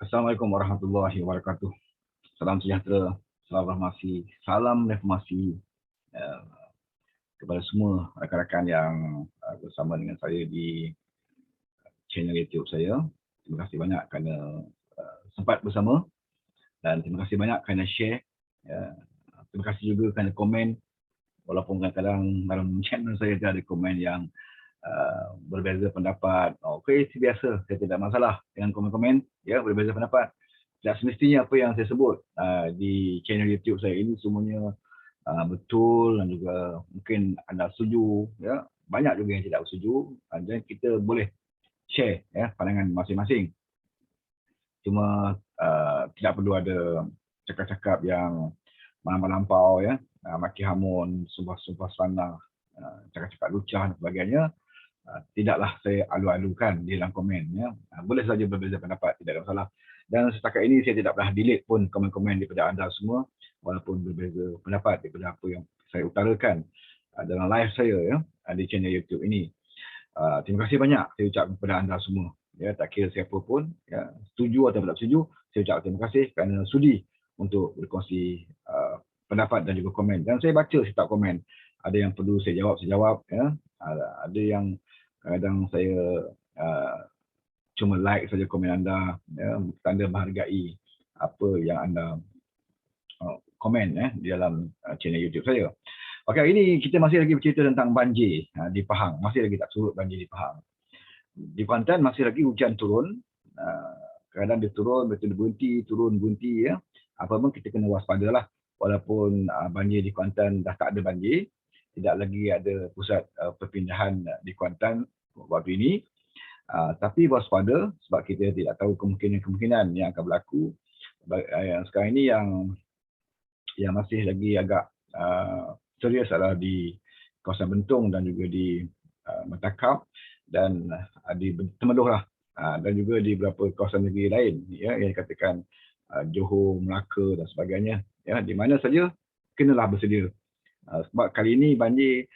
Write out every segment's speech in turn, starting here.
Assalamualaikum warahmatullahi wabarakatuh. Salam sejahtera, salam rahmasi, salam reformasi uh, kepada semua rakan-rakan yang bersama dengan saya di channel YouTube saya. Terima kasih banyak kerana sempat bersama dan terima kasih banyak kerana share. Terima kasih juga kerana komen, walaupun kadang-kadang dalam channel saya ada komen yang berbeza pendapat. Okey, biasa, saya tidak masalah dengan komen-komen, ya, berbeza pendapat. Dan semestinya apa yang saya sebut di channel YouTube saya ini semuanya betul dan juga mungkin anda setuju, ya. Banyak juga yang tidak setuju dan kita boleh share, ya, pandangan masing-masing. Cuma tidak perlu ada cakap-cakap yang melampau, ya, maki hamun, sumpah-sumpah serana, cakap-cakap lucah dan sebagainya. Tidaklah saya alu-alukan di dalam komen, ya. Boleh saja berbeza pendapat, tidak ada masalah. Dan setakat ini saya tidak pernah delete pun komen-komen daripada anda semua, walaupun berbeza pendapat daripada apa yang saya utarakan dalam live saya, ya, di channel YouTube ini. Terima kasih banyak saya ucapkan kepada anda semua, ya, tak kira siapa pun, ya, setuju atau tidak setuju, saya ucapkan terima kasih kerana sudi untuk berkongsi pendapat dan juga komen. Dan saya baca setiap komen. Ada yang perlu saya jawab, ya. Ada yang kadang saya cuma like saja komen anda, ya, tanda menghargai apa yang anda komen, ya, di dalam channel YouTube saya. Okey, hari ini kita masih lagi bercerita tentang banjir di Pahang. Masih lagi tak surut banjir di Pahang. Di Kuantan masih lagi hujan turun. Kadang dia turun, betul berhenti, turun berhenti, ya. Apa pun kita kena waspadalah. Walaupun banjir di Kuantan dah tak ada banjir, tidak lagi ada pusat perpindahan di Kuantan waktu ini. Tapi waspada sebab kita tidak tahu kemungkinan-kemungkinan yang akan berlaku. Sekarang ini yang masih lagi agak serius adalah di kawasan Bentong dan juga di Metakap dan di Temeloh lah, dan juga di beberapa kawasan negeri lain, ya, yang dikatakan Johor, Melaka dan sebagainya, ya, di mana saja kenalah bersedia. Sebab kali ini banjir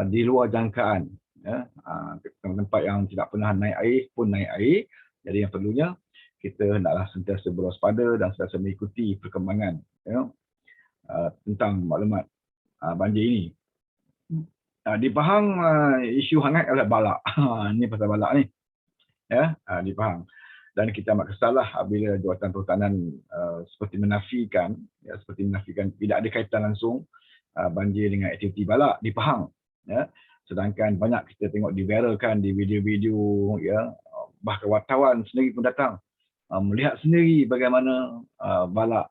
di luar jangkaan, ya, tempat yang tidak pernah naik air pun naik air. Jadi yang perlunya kita hendaklah sentiasa berwaspada dan sentiasa mengikuti perkembangan, ya, tentang maklumat banjir ini. Di Pahang isu hangat adalah balak. Ini pasal balak ni, ya, di Pahang. Dan kita amat kesallah apabila Jawatan Perhutanan seperti menafikan tidak ada kaitan langsung banjir dengan aktiviti balak di Pahang, ya. Sedangkan banyak kita tengok diviralkan di video-video, ya, bahkan wartawan sendiri pun datang melihat sendiri bagaimana balak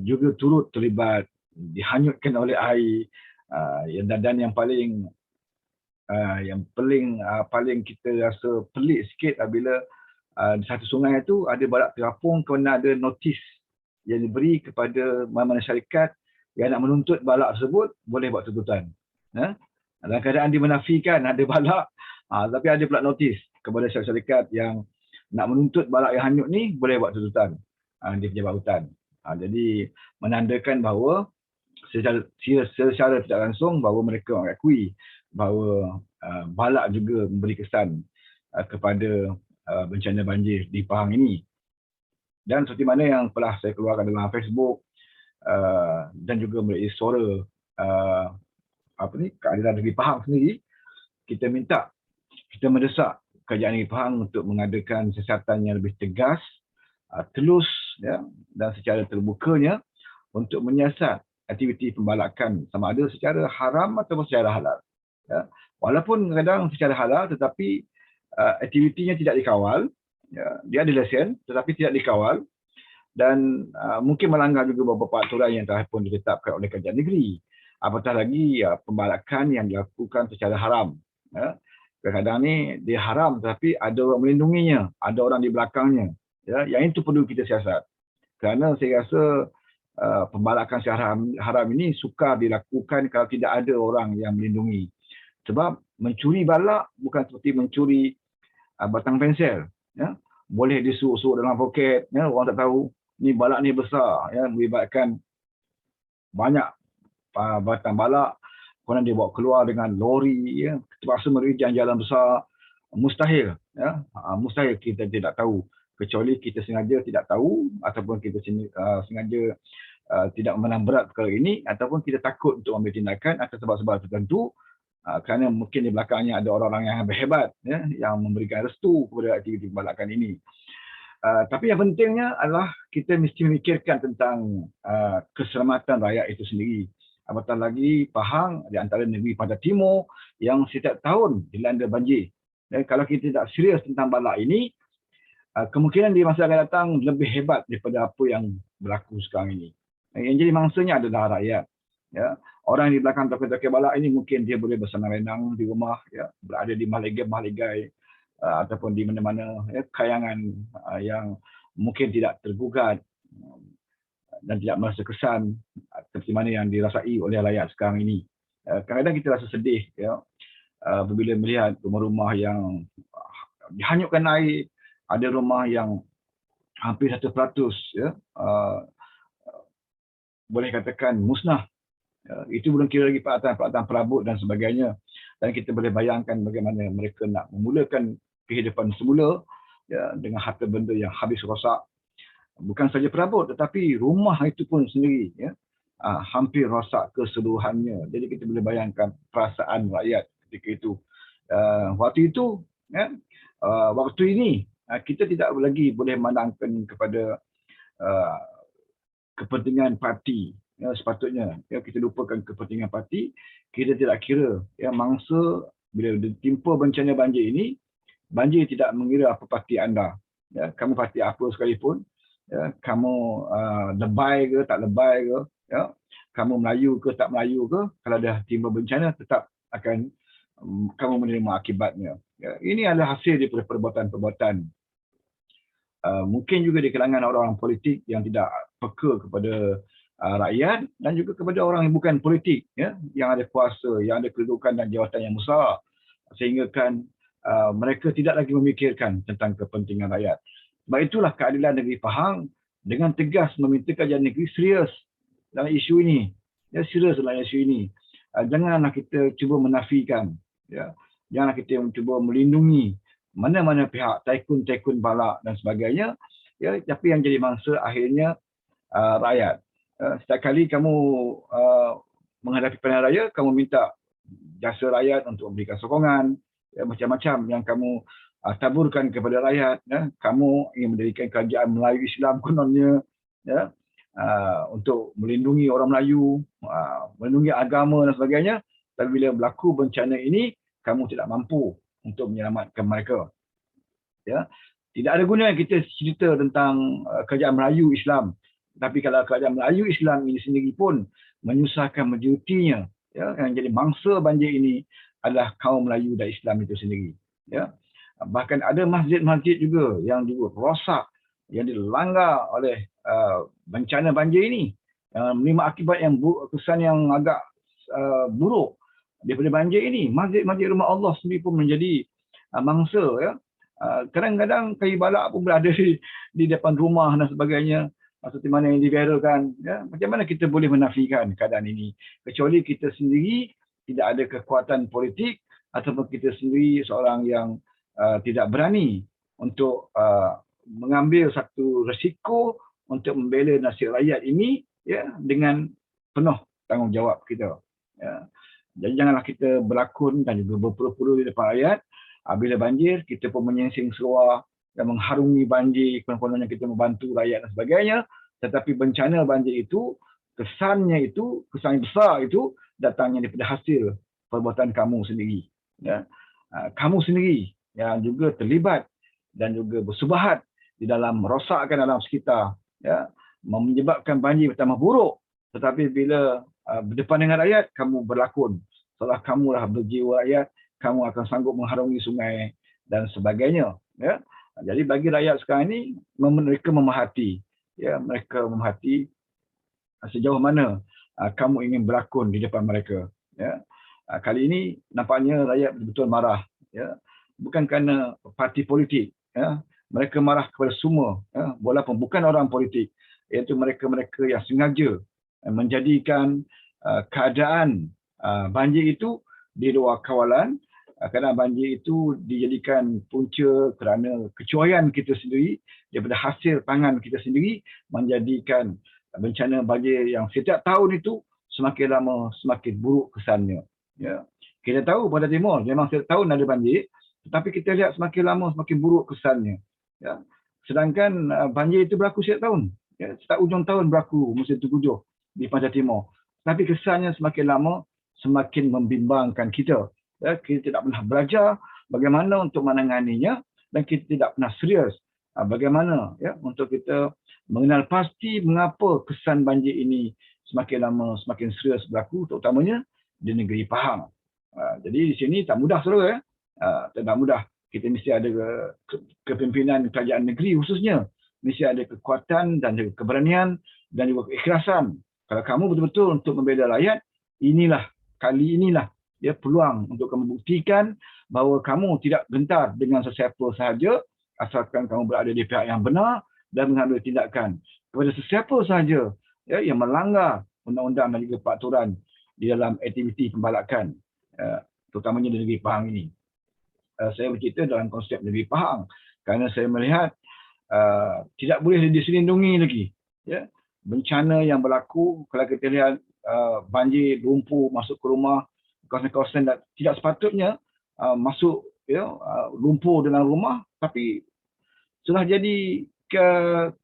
juga turut terlibat, dihanyutkan oleh air, dan yang paling paling kita rasa pelik sikit apabila di satu sungai itu ada balak terapung kerana ada notis yang diberi kepada mana-mana syarikat yang nak menuntut balak tersebut boleh buat tuntutan. Dalam keadaan dimenafikan ada balak, tapi ada pula notis kepada syarikat yang nak menuntut balak yang hanyut ni boleh buat tuntutan di pejabat hutan. Jadi menandakan bahawa secara tidak langsung bahawa mereka mengakui bahawa balak juga memberi kesan kepada bencana banjir di Pahang ini. Dan seperti mana yang telah saya keluarkan dalam Facebook dan juga melalui suara keadilan negeri Pahang sendiri, kita mendesak kerajaan negeri Pahang untuk mengadakan siasatan yang lebih tegas, telus, ya, dan secara terbukanya untuk menyiasat aktiviti pembalakan sama ada secara haram atau secara halal, ya. Walaupun kadang secara halal tetapi aktivitinya tidak dikawal, ya. Dia ada lesen tetapi tidak dikawal dan mungkin melanggar juga beberapa aturan yang telah pun ditetapkan oleh kerajaan negeri. Apatah lagi pembalakan yang dilakukan secara haram, ya. Kadang-kadang ni dia haram tetapi ada orang melindunginya, ada orang di belakangnya, ya. Yang itu perlu kita siasat. Kerana saya rasa pembalakan secara haram ini sukar dilakukan kalau tidak ada orang yang melindungi. Sebab mencuri balak bukan seperti mencuri batang pensel, ya. Boleh disuruh dalam poket, ya, orang tak tahu ni balak ni besar, ya, melibatkan banyak batang balak, kemudian dia bawa keluar dengan lori, ya, terpaksa menerjang jalan besar. Mustahil, ya, mustahil kita tidak tahu kecuali kita sengaja tidak tahu ataupun kita sengaja tidak menang berat perkara ini, ataupun kita takut untuk ambil tindakan atas sebab-sebab tertentu, kerana mungkin di belakangnya ada orang-orang yang hebat, ya, yang memberikan restu kepada aktiviti kebalakan ini. Tapi yang pentingnya adalah kita mesti memikirkan tentang keselamatan rakyat itu sendiri. Apatah lagi Pahang di antara negeri pada timur yang setiap tahun dilanda banjir. Dan kalau kita tidak serius tentang balak ini, kemungkinan di masa akan datang lebih hebat daripada apa yang berlaku sekarang ini. Yang jadi mangsanya adalah rakyat. Ya. Orang di belakang tokoh-tokoh balak ini mungkin dia boleh bersenang renang di rumah, ya, berada di mahligai-mahligai, ataupun di mana-mana, ya, kayangan yang mungkin tidak tergugat dan tidak merasa kesan seperti mana yang dirasai oleh rakyat sekarang ini. Kadang-kadang kita rasa sedih, ya, apabila melihat rumah-rumah yang dihanyutkan air, ada rumah yang hampir 100%, ya, boleh katakan musnah. Itu belum kira lagi peralatan perabot dan sebagainya. Dan kita boleh bayangkan bagaimana mereka nak memulakan kehidupan semula, ya, dengan harta benda yang habis rosak. Bukan saja perabot, tetapi rumah itu pun sendiri, ya, hampir rosak keseluruhannya. Jadi kita boleh bayangkan perasaan rakyat ketika itu. Waktu itu, ya, waktu ini, kita tidak lagi boleh memandangkan kepada kepentingan parti. Ya, sepatutnya, ya, kita lupakan kepentingan parti. Kita tidak kira, ya, mangsa bila ditimpa bencana banjir ini, banjir tidak mengira apa parti anda. Ya, kamu parti apa sekalipun, ya, kamu lebay ke tak lebay ke, ya, kamu Melayu ke tak Melayu ke, kalau dah timpa bencana tetap akan kamu menerima akibatnya. Ya, ini adalah hasil daripada perbuatan-perbuatan mungkin juga di kalangan orang-orang politik yang tidak peka kepada rakyat, dan juga kepada orang yang bukan politik, ya, yang ada kuasa, yang ada kedudukan dan jawatan yang besar, sehingga kan mereka tidak lagi memikirkan tentang kepentingan rakyat. Sebab itulah Keadilan Negeri Pahang dengan tegas meminta kerajaan negeri serius dalam isu ini. Ya, serius dalam isu ini. Janganlah kita cuba menafikan, ya. Janganlah kita cuba melindungi mana-mana pihak, taikun-taikun balak dan sebagainya, ya, tapi yang jadi mangsa akhirnya rakyat. Setiap kali kamu menghadapi pilihan raya, kamu minta jasa rakyat untuk memberikan sokongan, ya, macam-macam yang kamu taburkan kepada rakyat. Ya. Kamu ingin mendirikan kerajaan Melayu Islam kononnya, ya, untuk melindungi orang Melayu, melindungi agama dan sebagainya. Tapi bila berlaku bencana ini, kamu tidak mampu untuk menyelamatkan mereka. Ya. Tidak ada guna kita cerita tentang kerajaan Melayu Islam. Tapi kalau kerajaan Melayu Islam ini sendiri pun menyusahkan majoritinya, ya, yang jadi mangsa banjir ini adalah kaum Melayu dan Islam itu sendiri. Ya. Bahkan ada masjid-masjid juga yang juga rosak, yang dilanggar oleh bencana banjir ini, yang menerima akibat yang kesan yang agak buruk daripada banjir ini. Masjid-masjid rumah Allah sendiri pun menjadi mangsa, ya. Kadang-kadang kayu balak pun berada di depan rumah dan sebagainya, seperti mana yang diviralkan. Ya. Macam mana kita boleh menafikan keadaan ini? Kecuali kita sendiri tidak ada kekuatan politik, ataupun kita sendiri seorang yang tidak berani untuk mengambil satu risiko untuk membela nasib rakyat ini, ya, dengan penuh tanggungjawab kita. Ya. Jadi janganlah kita berlakon dan juga berpura-pura di depan rakyat. Bila banjir, kita pun menyingsing seluar dan mengharungi banjir, kononnya kita membantu rakyat dan sebagainya. Tetapi bencana banjir itu, kesan yang besar itu datangnya daripada hasil perbuatan kamu sendiri. Ya. Kamu sendiri yang juga terlibat dan juga bersubahat di dalam merosakkan alam sekitar, ya, menyebabkan banjir bertambah buruk. Tetapi bila berdepan dengan rakyat, kamu berlakon seolah kamulah berjiwa rakyat, kamu akan sanggup mengharungi sungai dan sebagainya. Ya. Jadi bagi rakyat sekarang ini, mereka memahati, ya, mereka memahati sejauh mana kamu ingin berlakon di depan mereka. Ya. Kali ini nampaknya rakyat betul-betul marah. Ya. Bukan kerana parti politik. Ya. Mereka marah kepada semua, ya, walaupun bukan orang politik, iaitu mereka-mereka yang sengaja menjadikan keadaan banjir itu di luar kawalan, Kerana banjir itu dijadikan punca kerana kecuaian kita sendiri daripada hasil tangan kita sendiri, menjadikan bencana banjir yang setiap tahun itu semakin lama semakin buruk kesannya. Ya. Kita tahu pada timur memang setiap tahun ada banjir, tetapi kita lihat semakin lama semakin buruk kesannya. Ya. Sedangkan banjir itu berlaku setiap tahun. Ya. Setiap ujung tahun berlaku musim tengkujuh di pantai timur. Tapi kesannya semakin lama semakin membimbangkan kita. Ya, kita tidak pernah belajar bagaimana untuk menanganinya dan kita tidak pernah serius bagaimana ya untuk kita mengenal pasti mengapa kesan banjir ini semakin lama semakin serius berlaku, terutamanya di negeri Pahang. Jadi di sini tak mudah saudara ya. Tak mudah. Kita mesti ada kepimpinan kerajaan negeri khususnya. Mesti ada kekuatan dan juga keberanian dan juga keikhlasan. Kalau kamu betul-betul untuk membela rakyat, kali inilah ya peluang untuk kamu buktikan bahawa kamu tidak gentar dengan sesiapa sahaja asalkan kamu berada di pihak yang benar dan mengambil tindakan kepada sesiapa sahaja ya, yang melanggar undang-undang dan juga peraturan di dalam aktiviti pembalakan, terutamanya di negeri Pahang ini. Saya bercerita dalam konsep negeri Pahang kerana saya melihat tidak boleh diselindungi lagi. Ya. Bencana yang berlaku kalau kita lihat banjir, lumpur masuk ke rumah, kawasan-kawasan tidak sepatutnya masuk ya, lumpur dalam rumah, tapi sudah jadi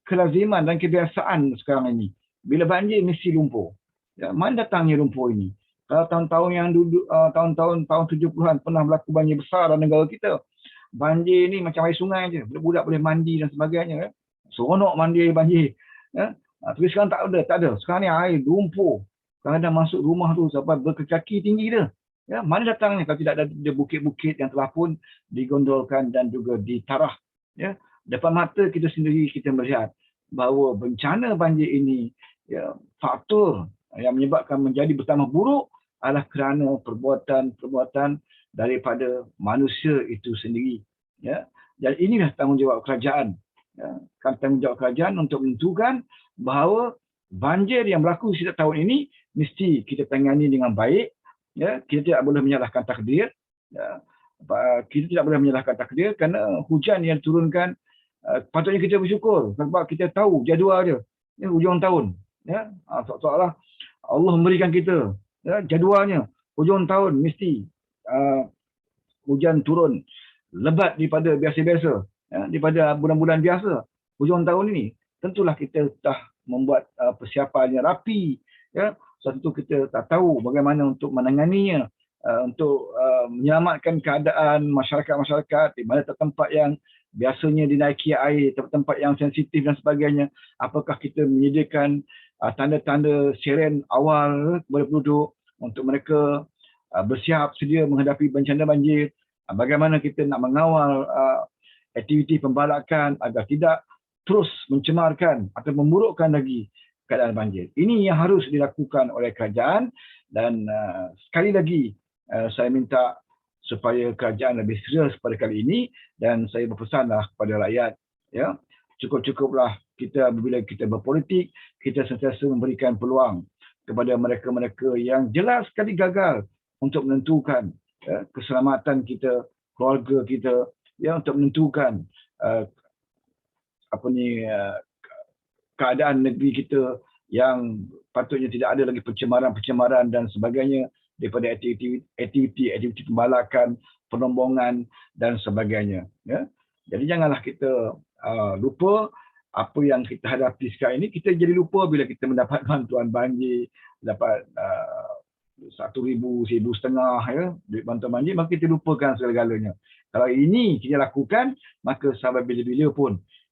kelaziman dan kebiasaan sekarang ini. Bila banjir mesti lumpur. Ya, mana datangnya lumpur ini? Kalau tahun-tahun yang dulu, tahun 70-an pernah berlaku banjir besar dalam negara kita. Banjir ni macam air sungai je. Budak-budak boleh mandi dan sebagainya. Ya. Seronok mandi air banjir. Ya. Tapi sekarang tak ada. Sekarang ni air lumpur. Kadang-kadang masuk rumah tu sampai berkaki tinggi dia. Ya, mana datangnya kalau tidak ada bukit-bukit yang telah pun digondolkan dan juga ditarah. Ya, depan mata kita sendiri kita melihat bahawa bencana banjir ini ya, faktor yang menyebabkan menjadi bertambah buruk adalah kerana perbuatan-perbuatan daripada manusia itu sendiri. Ya, dan inilah tanggungjawab kerajaan. Ya, tanggungjawab kerajaan untuk menentukan bahawa banjir yang berlaku setiap tahun ini mesti kita tangani dengan baik. Ya, kita tidak boleh menyalahkan takdir. Ya, kita tidak boleh menyalahkan takdir kerana hujan yang diturunkan patutnya kita bersyukur sebab kita tahu jadual dia. Ya, hujung tahun. Ya, seolah-olah Allah memberikan kita ya, jadualnya. Hujung tahun mesti hujan turun lebat daripada biasa-biasa. Ya, daripada bulan-bulan biasa. Hujung tahun ini tentulah kita dah membuat persiapan yang rapi. Ya, tentu kita tak tahu bagaimana untuk menanganinya, untuk menyelamatkan keadaan masyarakat-masyarakat di mana tempat yang biasanya dinaiki air, tempat yang sensitif dan sebagainya. Apakah kita menyediakan tanda-tanda siren awal kepada penduduk untuk mereka bersiap sedia menghadapi bencana banjir. Bagaimana kita nak mengawal aktiviti pembalakan agar tidak terus mencemarkan atau memburukkan lagi keadaan banjir. Ini yang harus dilakukan oleh kerajaan dan sekali lagi saya minta supaya kerajaan lebih serius pada kali ini dan saya berpesanlah kepada rakyat ya, cukup-cukuplah kita bila kita berpolitik, kita sentiasa memberikan peluang kepada mereka-mereka yang jelas sekali gagal untuk menentukan keselamatan kita, keluarga kita, ya, untuk menentukan keadaan negeri kita yang patutnya tidak ada lagi pencemaran dan sebagainya daripada aktiviti pembalakan, perombongan dan sebagainya. Ya. Jadi janganlah kita lupa apa yang kita hadapi sekarang ini. Kita jadi lupa bila kita mendapat bantuan banjir, dapat 1,000, 1,500 ya, duit bantuan banjir, maka kita lupakan segala-galanya. Kalau ini kita lakukan, maka sampai bila-bila pun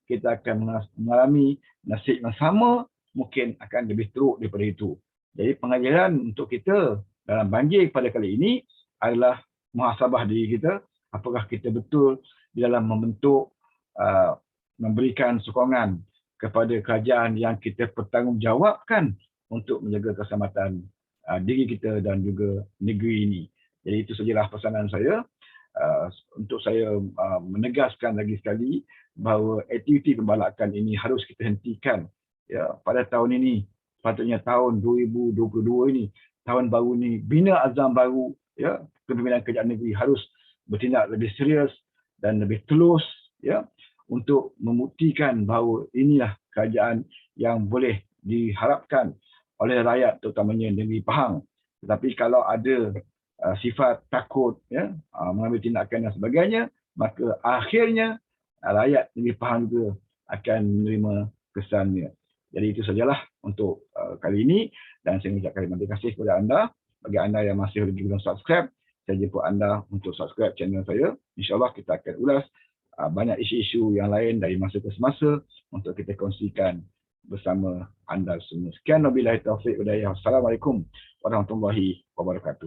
kita akan mengalami nasib yang sama, mungkin akan lebih teruk daripada itu. Jadi pengajaran untuk kita dalam banjir pada kali ini adalah muhasabah diri kita, apakah kita betul di dalam membentuk, memberikan sokongan kepada kerajaan yang kita bertanggungjawabkan untuk menjaga keselamatan diri kita dan juga negeri ini. Jadi itu sajalah pesanan saya. Untuk saya menegaskan lagi sekali bahawa aktiviti pembalakan ini harus kita hentikan. Ya, pada tahun ini, patutnya tahun 2022 ini, tahun baru ini, bina azam baru, ya, kepimpinan kerajaan negeri harus bertindak lebih serius dan lebih telus, ya, untuk membuktikan bahawa inilah kerajaan yang boleh diharapkan oleh rakyat, terutamanya negeri Pahang. Tetapi kalau ada sifat takut, ya, mengambil tindakan dan sebagainya, maka akhirnya rakyat negeri Pahang juga akan menerima kesannya. Jadi itu sajalah untuk kali ini, dan saya mengucapkan terima kasih kepada anda. Bagi anda yang masih lagi belum subscribe, saya jemput anda untuk subscribe channel saya. InsyaAllah kita akan ulas banyak isu-isu yang lain dari masa ke semasa untuk kita kongsikan bersama anda semua. Sekian, wabillahi taufiq wal hidayah. Assalamualaikum warahmatullahi wabarakatuh.